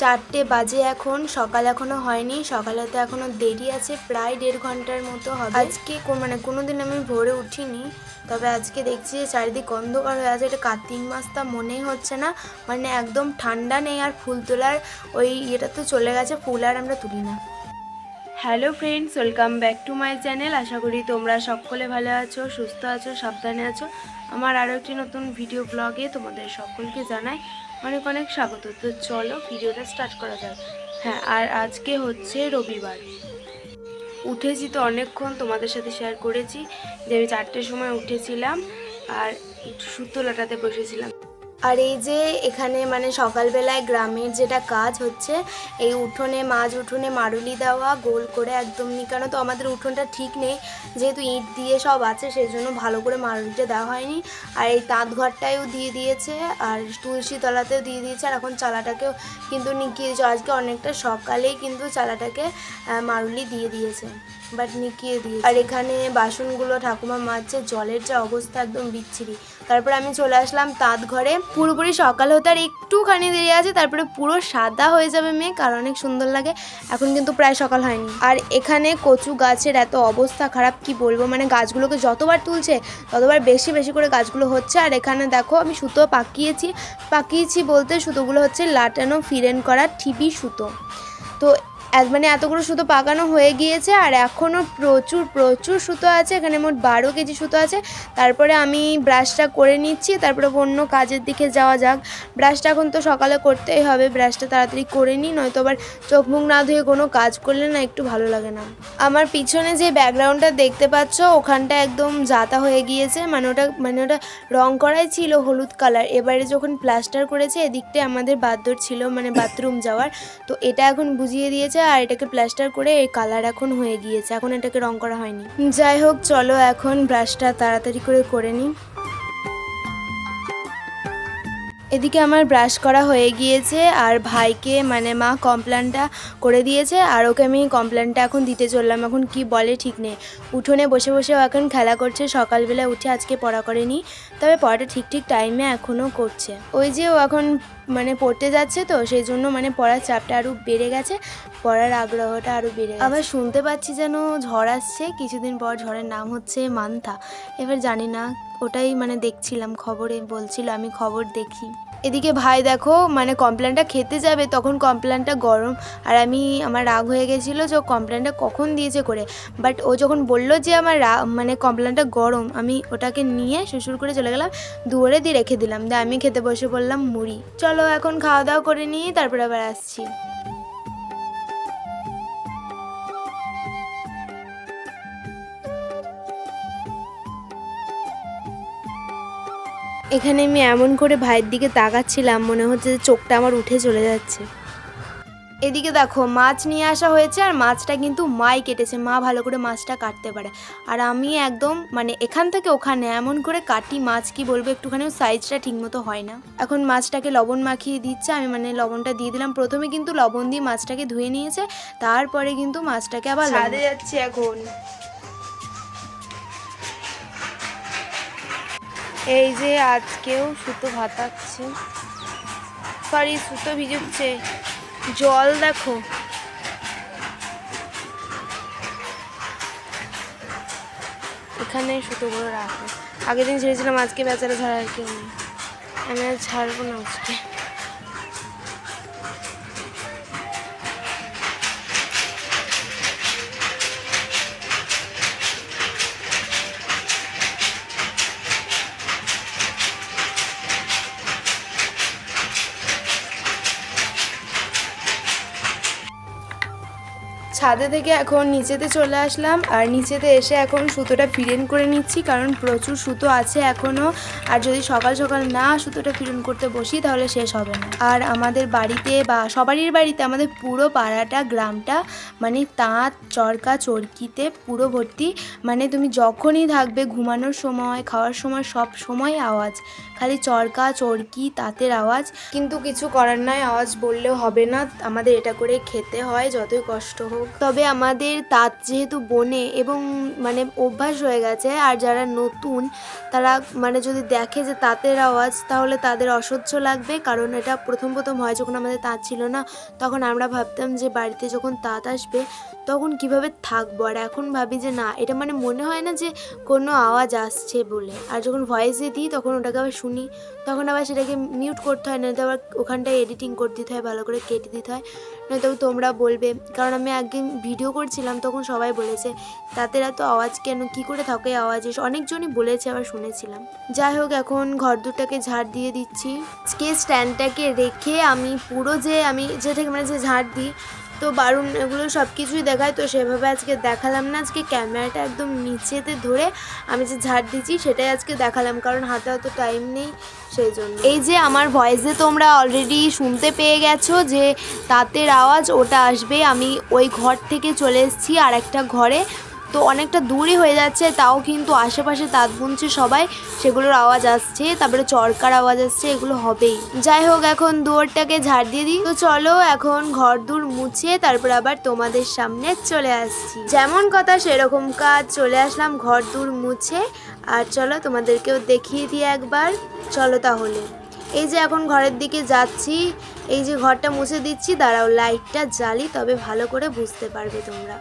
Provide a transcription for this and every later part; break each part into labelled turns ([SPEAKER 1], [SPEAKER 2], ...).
[SPEAKER 1] 4টে বাজে এখন, সকাল এখনো হয়নি, সকালে তো এখনো দেরি আছে, প্রায় 1.5 ঘন্টার মতো হবে। আজকে কোনোদিন আমি ভোরে উঠিনি, তবে আজকে দেখছি যে চারিদিক অন্ধকার হয়ে আছে। এটা কার্তিক মাস তা মনেই হচ্ছে না, মানে একদম ঠান্ডা নেই। আর ফুল তোলার ওই এটা তো চলে গেছে, ফুল আর আমরা তুলি না। Hello friends, welcome back to my channel. আশা করি তোমরা সকলে ভালো আছো, সুস্থ আছো, সাবধানে আছো। আমার আরও একটি নতুন ভিডিও ব্লগে তোমাদের সকলকে জানাই অনেক অনেক স্বাগত। তো চলো ভিডিওটা স্টার্ট করা যাক। হ্যাঁ, আর আজকে হচ্ছে রবিবার। উঠেছি তো অনেকক্ষণ, তোমাদের সাথে শেয়ার করেছি যে আমি 4টের সময় উঠেছিলাম আর একটু সুতো লাটাতে বসেছিলাম। আর এই যে এখানে মানে সকালবেলায় গ্রামের যেটা কাজ হচ্ছে, এই উঠোনে উঠোনে মারুলি দেওয়া গোল করে একদম কেন তো আমাদের উঠোনটা ঠিক নেই, যেহেতু ইট দিয়ে সব আছে সেই জন্য ভালো করে মারুলিটা দেওয়া হয়নি। আর এই তাঁত ঘরটাও দিয়ে দিয়েছে, আর তুলসী তলাতেও দিয়ে দিয়েছে, আর এখন চালাটাকেও কিন্তু নিকিয়ে দিয়েছে। আজকে অনেকটা সকালেই কিন্তু চালাটাকে মারুলি দিয়ে দিয়েছে, বাট নিকিয়ে দিয়েছে। আর এখানে বাসনগুলো ঠাকুমা মাজছে, জলের যে অবস্থা একদম বিচ্ছিরি। তারপরে আমি চলে আসলাম তাঁত ঘরে। পুরোপুরি সকাল হতে আর একটুখানি দেরি আছে, তারপরে পুরো সাদা হয়ে যাবে মেঘ, আর অনেক সুন্দর লাগে। এখন কিন্তু প্রায় সকাল হয়নি। আর এখানে কচু গাছের এত অবস্থা খারাপ, কি বলবো, মানে গাছগুলোকে যতবার তুলছে ততবার বেশি বেশি করে গাছগুলো হচ্ছে। আর এখানে দেখো আমি সুতো পাকিয়েছি বলতে সুতোগুলো হচ্ছে লাটানো ফিরেন করা ঠিপি সুতো। তো মানে এতগুলো সুতো পাকানো হয়ে গিয়েছে, আর এখনও প্রচুর সুতো আছে। এখানে মোট 12 কেজি সুতো আছে। তারপরে আমি ব্রাশটা করে নিচ্ছি, তারপরে অন্য কাজের দিকে যাওয়া যাক। ব্রাশটা এখন তো সকালে করতেই হবে, ব্রাশটা তাড়াতাড়ি করে নিই, নয়তো আবার চোখ মুখ না ধুয়ে কোনো কাজ করলে না একটু ভালো লাগে না। আমার পিছনে যে ব্যাকগ্রাউন্ডটা দেখতে পাচ্ছ, ওখানটা একদম জাতা হয়ে গিয়েছে, মানে ওটা রং করাই ছিল হলুদ কালার। এবারে যখন প্লাস্টার করেছে, এদিকটায় আমাদের বাথরুম ছিল, মানে বাথরুম যাওয়ার, তো এটা এখন বুঝিয়ে দিয়েছে আর এটাকে প্লাস্টার করে এই কালার এখন হয়ে গিয়েছে, এখন এটাকে রং করা হয়নি। যাই হোক, চলো এখন ব্রাশটা তাড়াতাড়ি করে নিই। এদিকে আমার ব্রাশ করা হয়ে গিয়েছে, আর ভাইকে মানে মা কমপ্লেনটা করে দিয়েছে, আর ওকে আমি কমপ্লেনটা এখন দিতে চললাম। এখন কি বলে ঠিক নেই, উঠোনে বসে ও এখন খেলা করছে। সকালবেলা উঠে আজকে পড়া করেনি, তবে পড়াটা ঠিক টাইমে এখনও করছে। ওই যে ও এখন মানে পড়তে যাচ্ছে, তো সেই জন্য মানে পড়ার চাপটা আরও বেড়ে গেছে, পড়ার আগ্রহটা আরও বেড়ে গেছে। আবার শুনতে পাচ্ছি যেন ঝড় আসছে, কিছুদিন পর ঝড়ের নাম হচ্ছে মান্থা। এবার জানি না, ওটাই মানে দেখছিলাম, খবরে বলছিল, আমি খবর দেখি। এদিকে ভাই দেখো মানে কমপ্লেনটা খেতে যাবে, তখন কমপ্লেনটা গরম, আর আমার রাগ হয়ে গেছিলো যে ও কমপ্লেনটা কখন দিয়েছে করে। বাট ও যখন বললো যে আমার মানে কমপ্লেনটা গরম, আমি ওটাকে নিয়ে শ্বশুর করে চলে গেলাম, দুয়ারে দিয়ে রেখে দিলাম, দিয়ে আমি খেতে বসে পড়লাম মুড়ি। চলো এখন খাওয়া দাওয়া করে নিই, তারপরে আবার আসছি। এখানে আমি এমন করে ভাইয়ের দিকে তাকাচ্ছিলাম, মনে হচ্ছে যে চোখটা আমার উঠে চলে যাচ্ছে। এদিকে দেখো মাছ নিয়ে আসা হয়েছে, আর মাছটা কিন্তু মাই কেটেছে, মা ভালো করে মাছটা কাটতে পারে। আর আমি একদম মানে এখান থেকে ওখানে এমন করে কাটি মাছ, কি বলবো, একটুখানিও সাইজটা ঠিকমতো হয় না। এখন মাছটাকে লবণ মাখিয়ে দিচ্ছে, আমি মানে লবণটা দিয়ে দিলাম। প্রথমে কিন্তু লবণ দিয়ে মাছটাকে ধুয়ে নিয়েছে, তারপরে কিন্তু মাছটাকে আবার ছাদে যাচ্ছে এখন। এই যে আজকেও সুতো ভাতাচ্ছে, সরি সুতো ভিজুচ্ছে, জল দেখো। এখানে সুতোগুলো রাখো, আগের দিন ছেড়েছিলাম, আজকে বেচারা ছাড়া আর কেউ নেই, আমি আর ছাড়বো না আজকে। ছাদে থেকে এখন নিচেতে চলে আসলাম, আর নিচেতে এসে এখন সুতোটা ফিরেন করে নিচ্ছি, কারণ প্রচুর সুতো আছে এখনও, আর যদি সকাল সকাল না সুতোটা ফিরেন করতে বসি তাহলে শেষ হবে না। আর আমাদের বাড়িতে বা সবারই বাড়িতে, আমাদের পুরো পাড়াটা গ্রামটা মানে তাঁত চরকা চরকিতে পুরো ভর্তি। মানে তুমি যখনই থাকবে, ঘুমানোর সময়, খাওয়ার সময়, সব সময় আওয়াজ, খালি চরকা চরকি তাঁতের আওয়াজ। কিন্তু কিছু করার নয়, আওয়াজ বললেও হবে না, আমাদের এটা করে খেতে হয়, যতই কষ্ট হোক হোক, তবে আমাদের তাঁত যেহেতু বনে এবং মানে অভ্যাস হয়ে গেছে, আর যারা নতুন তারা মানে যদি দেখে যে তাঁতের আওয়াজ তাহলে তাদের অসহ্য লাগবে। কারণ এটা প্রথম প্রথম হয়, যখন আমাদের তাঁত ছিল না তখন আমরা ভাবতাম যে বাড়িতে যখন তাঁত আসবে তখন কিভাবে থাকবো, আর এখন ভাবি যে না, এটা মানে মনে হয় না যে কোনো আওয়াজ আসছে বলে। আর যখন ভয়েসে দিই তখন ওটাকে আবার শুনি, তখন আবার সেটাকে মিউট করতে হয়, নয়তো আবার ওখানটায় এডিটিং করে দিতে হয়, ভালো করে কেটে দিতে হয়, নয়তো তোমরা বলবে। কারণ আমি একদিন ভিডিও করছিলাম তখন সবাই বলেছে তাদের এত আওয়াজ কেন, কী করে থাকে আওয়াজ, অনেকজনই বলেছে, আবার শুনেছিলাম। যাই হোক, এখন ঘর দুটাকে ঝাড় দিয়ে দিচ্ছি। আজকে স্ট্যান্ডটাকে রেখে আমি পুরো আমি যেটাকে মানে যে ঝাড় দিই তো বারুন এগুলো সব কিছুই দেখায়, তো সেভাবে আজকে দেখালাম না। আজকে ক্যামেরাটা একদম নিচেতে ধরে আমি যে ঝাড় দিচ্ছি সেটাই আজকে দেখালাম, কারণ হাতে অত টাইম নেই সেই জন্য। এই যে আমার ভয়েসে তোমরা অলরেডি শুনতে পেয়ে গেছো যে তাঁতের আওয়াজ, ওটা আসবে। আমি ওই ঘর থেকে চলে এসেছি আর একটা ঘরে, তো অনেকটা দূরই হয়ে যাচ্ছে, তাও কিন্তু আশেপাশে তাঁত বুনছে সবাই, সেগুলোর আওয়াজ আসছে, তারপরে চরকার আওয়াজ আসছে, এগুলো হবেই। যাই হোক, এখন দুয়ারটাকে ঝাড় দিয়ে দিই। তো চলো এখন ঘর দূর মুছে তারপর আবার তোমাদের সামনে চলে আসছি। যেমন কথা সেরকম কাজ, চলে আসলাম ঘর দূর মুছে। আর চলো তোমাদেরকেও দেখিয়ে দিই একবার। চলো তাহলে, এই যে এখন ঘরের দিকে যাচ্ছি, এই যে ঘরটা মুছে দিচ্ছি। দাঁড়াও লাইটটা জ্বালি, তবে ভালো করে বুঝতে পারবে তোমরা।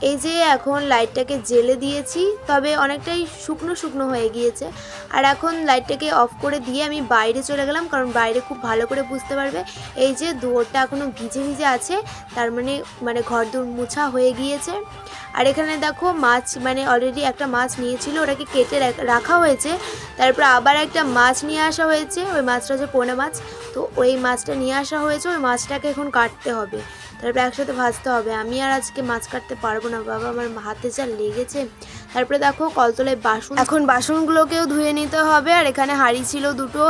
[SPEAKER 1] এই যে এখন লাইটটাকে জ্বেলে দিয়েছি, তবে অনেকটাই শুকনো শুকনো হয়ে গিয়েছে। আর এখন লাইটটাকে অফ করে দিয়ে আমি বাইরে চলে গেলাম, কারণ বাইরে খুব ভালো করে বুঝতে পারবে। এই যে দুয়ারটা এখনও ভিজে ভিজে আছে, তার মানে ঘর দূর মোছা হয়ে গিয়েছে। আর এখানে দেখো মাছ, মানে অলরেডি একটা মাছ নিয়েছিল, ওটাকে কেটে রাখা হয়েছে। তারপর আবার একটা মাছ নিয়ে আসা হয়েছে, ওই মাছটা হচ্ছে পোনা মাছ, তো ওই মাছটা নিয়ে আসা হয়েছে। ওই মাছটাকে এখন কাটতে হবে, তারপরে একসাথে ভাজতে হবে। আমি আর আজকে মাছ কাটতে পারবো না বাবা, আমার হাতে যা লেগেছে। তারপরে দেখো কলতলায় বাসন, এখন বাসনগুলোকেও ধুয়ে নিতে হবে। আর এখানে হাঁড়ি ছিল দুটো,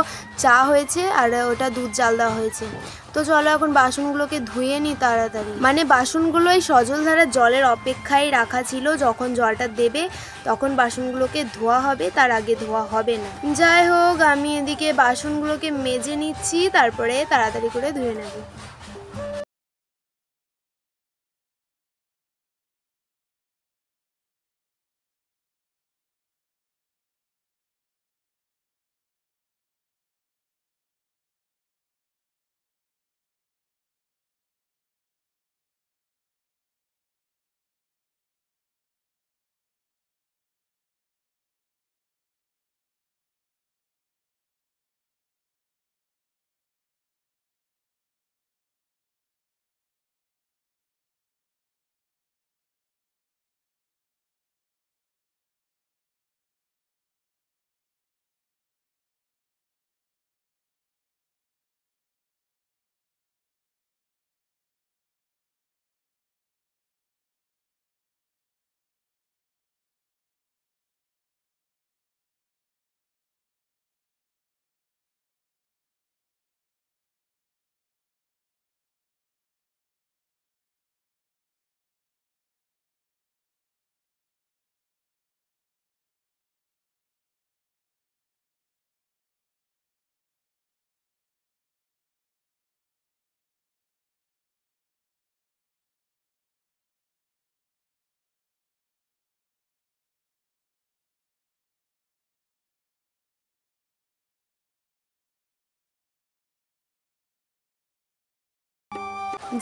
[SPEAKER 1] চা হয়েছে আর ওটা দুধ জাল দেওয়া হয়েছে। তো চলো এখন বাসনগুলোকে ধুয়ে নিই তাড়াতাড়ি। মানে বাসনগুলো এই সজলধারার জলের অপেক্ষায় রাখা ছিল, যখন জলটা দেবে তখন বাসনগুলোকে ধোয়া হবে, তার আগে ধোয়া হবে না। যাই হোক, আমি এদিকে বাসনগুলোকে মেজে নিচ্ছি, তারপরে তাড়াতাড়ি করে ধুয়ে নেব।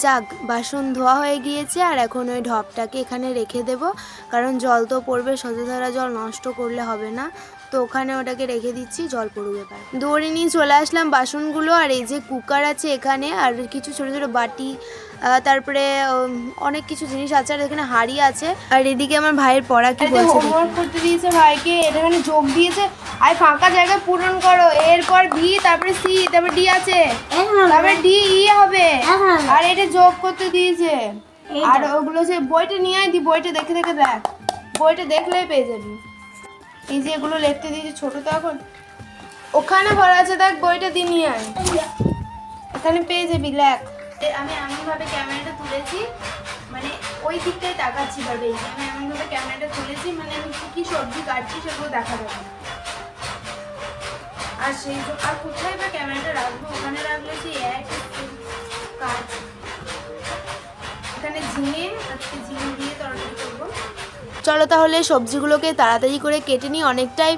[SPEAKER 1] যাক, বাসন ধোয়া হয়ে গিয়েছে। আর এখন ওই ঢপটাকে এখানে রেখে দেব, কারণ জল তো পড়বে, সজলধারা জল নষ্ট করলে হবে না, তো ওখানে ওটাকে রেখে দিচ্ছি, জল পড়বে। এবার দৌড়ে নিয়ে চলে আসলাম বাসনগুলো। আর এই যে কুকার আছে এখানে, আর কিছু ছোটো ছোটো বাটি, তারপরে অনেক কিছু জিনিস আছে, আর এখানে হাঁড়ি আছে। আর এদিকে আমার ভাইয়ের পড়া কি বলছে, হোমওয়ার্ক করতে দিয়েছে ভাইকে, এখানে যোগ দিয়েছে, আর ফাঁকা জায়গায় পূরণ করো, এরপর ভি, তারপরে সি, তারপরে ডি আছে, তারপরে ডি ই হবে, আর এটা যোগ করতে দিয়েছে। আর ওগুলো যে বইটা নিয়ে আয়, দি বইটা দেখে দেখে দেখ, বইটা দেখলেই পেয়ে যাবি। এই যে এগুলো লিখতে দিয়েছে, ছোট তো এখন, ওখানে ভরা আছে দেখ, বইটা দিয়ে নিয়ে আয়, এখানে পেয়ে যাবি, লেখ। আমি এমনভাবে ক্যামেরাটা তুলেছি, মানে ওই দিকটাই তাকাচ্ছি ভাবে, আমি এমনভাবে ক্যামেরাটা তুলেছি, মানে আমি কি সবজি কাটছি সেগুলো দেখা যাবে। আর সেই আর কোথায় বা ক্যামেরাটা রাখবো, ওখানে রাখলে সেই এক কাজ। এখানে এখানে ঝিঙে, আজকে ঝিঙে দিয়ে তরকারি করবো। চলো তাহলে সবজিগুলোকে তাড়াতাড়ি করে কেটে নিই, অনেকটাই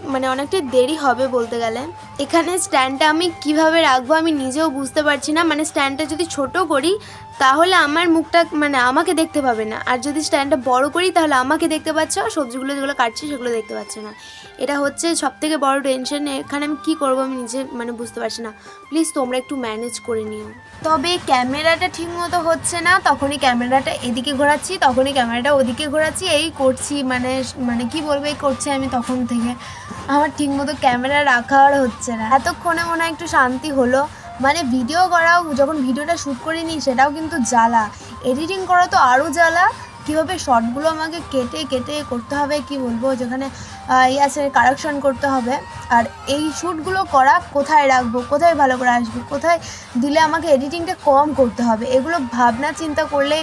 [SPEAKER 1] দেরি হবে বলতে গেলে। এখানে স্ট্যান্ডটা আমি কিভাবে রাখবো আমি নিজেও বুঝতে পারছি না। মানে স্ট্যান্ডটা যদি ছোট করি তাহলে আমার মুখটা আমাকে দেখতে পাবে না, আর যদি স্ট্যান্ডটা বড় করি তাহলে আমাকে দেখতে পাচ্ছ, আর সবজিগুলো যেগুলো কাটছি সেগুলো দেখতে পাচ্ছে না। এটা হচ্ছে সবথেকে বড় টেনশন। এখানে আমি কী করবো আমি নিজে বুঝতে পারছি না। প্লিজ তোমরা একটু ম্যানেজ করে নিও। তবে ক্যামেরাটা ঠিক মতো হচ্ছে না, তখনই ক্যামেরাটা এদিকে ঘোরাচ্ছি, তখনই ক্যামেরাটা ওদিকে ঘোরাচ্ছি, এই করছি মানে কি বলবো, এই করছি আমি তখন থেকে। আমার ঠিক মতো ক্যামেরা রাখা আর হচ্ছে না। এতক্ষণে মনে হয় একটু শান্তি হলো। ভিডিও করাও, যখন ভিডিওটা শ্যুট করে নিই সেটাও কিন্তু জ্বালা, এডিটিং করা তো আরও জ্বালা। কীভাবে শর্টগুলো আমাকে কেটে কেটে করতে হবে কি বলবো, যেখানে আছে কারেকশন করতে হবে। আর এই শ্যুটগুলো করা কোথায় রাখবো, কোথায় ভালো করে আসবে, কোথায় দিলে আমাকে এডিটিংটা কম করতে হবে, এগুলো ভাবনা চিন্তা করলে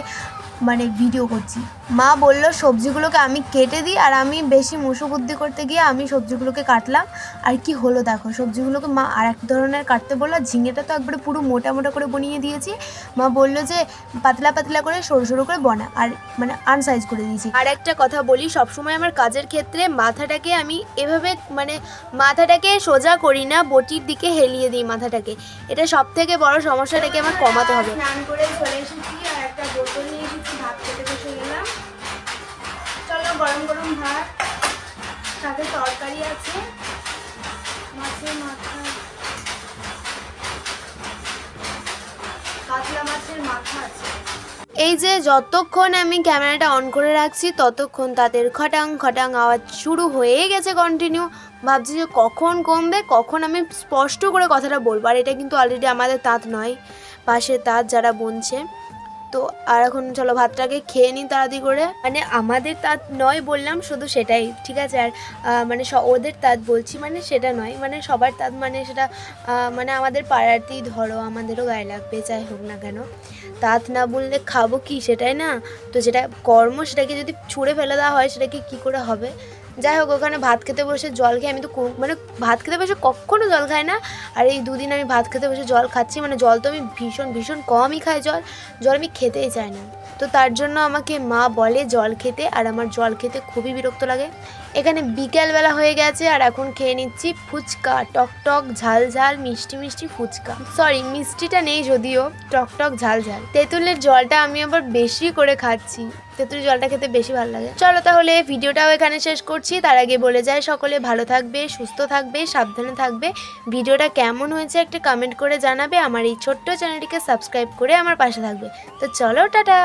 [SPEAKER 1] ভিডিও করছি। মা বললো সবজিগুলোকে আমি কেটে দিই, আর আমি বেশি মুসুবুদ্ধি করতে গিয়ে আমি সবজিগুলোকে কাটলাম। আর কি হলো দেখো, সবজিগুলোকে মা আর এক ধরনের কাটতে বললো। ঝিঙেটা তো একবারে পুরো মোটা মোটা করে বনিয়ে দিয়েছি। মা বললো যে পাতলা পাতলা করে সরু সরু করে বনা, আর আনসাইজ করে দিয়েছি। আর একটা কথা বলি, সবসময় আমার কাজের ক্ষেত্রে মাথাটাকে আমি এভাবে মাথাটাকে সোজা করি না, বটির দিকে হেলিয়ে দিই মাথাটাকে। এটা সব থেকে বড় সমস্যাটাকে আমার কমাতে হবে। স্নান করে চলে এসেছি, আর একটা বোতল নিয়ে এসেছি, ভাত খেতে বসে গেলাম। চলো গরম গরম ভাত, সাথে তরকারি আছে, মাছের মাথা, কাতলা মাছের মাথা আছে। এই যে যতক্ষণ আমি ক্যামেরাটা অন করে রাখছি ততক্ষণ তাদের খটাং খটাং আওয়াজ শুরু হয়ে গেছে কন্টিনিউ। ভাবছি যে কখন কমবে, কখন আমি স্পষ্ট করে কথাটা বলবো। আর এটা কিন্তু অলরেডি আমাদের তাঁত নয়, পাশের তাঁত যারা বুনছে। তো আর এখন চলো ভাতটাকে খেয়ে নিই তাড়াতাড়ি করে। আমাদের তাঁত নয় বললাম শুধু, সেটাই ঠিক আছে। আর ওদের তাঁত বলছি সেটা নয়, সবার তাঁত সেটা আমাদের পাড়াতেই ধরো, আমাদেরও গায়ে লাগবে, যাই হোক না কেন। তাঁত না বললে খাবো কি, সেটাই না। তো যেটা কর্ম সেটাকে যদি ছুঁড়ে ফেলে দেওয়া হয় সেটাকে কি করে হবে। যাই হোক, ওখানে ভাত খেতে বসে জল খেয়ে, আমি তো ভাত খেতে বসে কখনো জল খাই না। আর এই দুদিন আমি ভাত খেতে বসে জল খাচ্ছি। জল তো আমি ভীষণ ভীষণ কমই খাই, জল আমি খেতেই চাই না। তো তার জন্য আমাকে মা বলে জল খেতে, আর আমার জল খেতে খুবই বিরক্ত লাগে। এখানে বিকেলবেলা হয়ে গেছে, আর এখন খেয়ে নিচ্ছি ফুচকা, টক টক ঝাল ঝাল মিষ্টি মিষ্টি ফুচকা। সরি, মিষ্টিটা নেই যদিও, টক টক ঝাল ঝাল। তেঁতুলের জলটা আমি আবার বেশি করে খাচ্ছি, তেঁতুলের জলটা খেতে বেশি ভালো লাগে। চলো তাহলে ভিডিওটাও এখানে শেষ করছি। তার আগে বলে যাই, সকলে ভালো থাকবে, সুস্থ থাকবে, সাবধানে থাকবে। ভিডিওটা কেমন হয়েছে একটা কমেন্ট করে জানাবে। আমার এই ছোট্ট চ্যানেলটিকে সাবস্ক্রাইব করে আমার পাশে থাকবে। তো চলো, টাটা।